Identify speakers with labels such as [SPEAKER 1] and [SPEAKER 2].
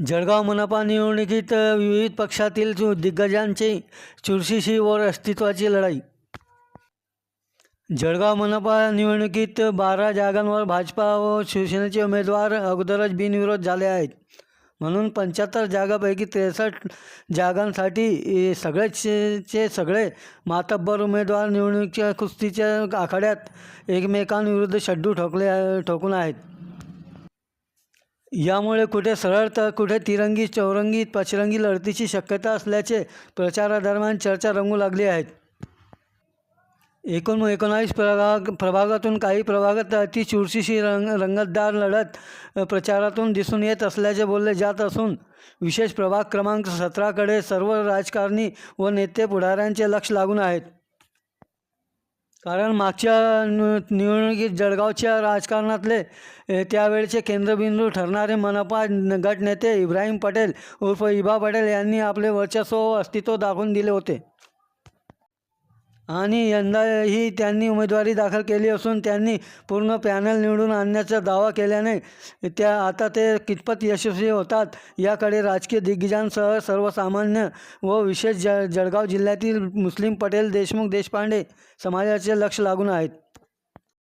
[SPEAKER 1] जळगाव मनपा निवडणुकीत विविध पक्षातील दिग्गजांची चुरशीची वर अस्तित्वाची लढाई. जळगाव मनपा निवडणुकीत 12 जागांवर भाजपा व शिवसेनेचे उमेदवार अगोदरच बिनविरोध झाले आहेत. म्हणून 75 जागांपैकी 63 जागांसाठी सगळे मातब्बर उमेदवार निवडणुकीच्या कुस्तीच्या आखाड्यात एकमेकांविरुद्ध शड्डू ठोकून आहेत. यामुळे कुठे सरळ तर कुठे तिरंगी चौरंगी पचरंगी लढतीची शक्यता असल्याचे प्रचारादरम्यान चर्चा रंगू लागली आहेत. एकूण 19 प्रभागातून काही प्रभागात चुरशीची रंगतदार लढत प्रचारातून दिसून येत असल्याचे बोलले जात असून विशेष प्रभाग क्रमांक 17कडे सर्व राजकारणी व नेते पुढाऱ्यांचे लक्ष लागून आहेत. कारण मागच्या निवडणुकीत जळगावच्या राजकारणातले त्यावेळचे केंद्रबिंदू ठरणारे मनपा गटनेते इब्राहिम पटेल उर्फ इबा पटेल यांनी आपले वर्चस्व व अस्तित्व दाखवून दिले होते आणि यंदाही त्यांनी उमेदवारी दाखल केली असून त्यांनी पूर्ण पॅनल निवडून आणण्याचा दावा केल्याने आता ते कितपत यशस्वी होतात याकडे राजकीय दिग्गजांसह सर्वसामान्य व विशेष जळगाव जिल्ह्यातील मुस्लिम पटेल देशमुख देशपांडे समाजाचे लक्ष लागून आहेत.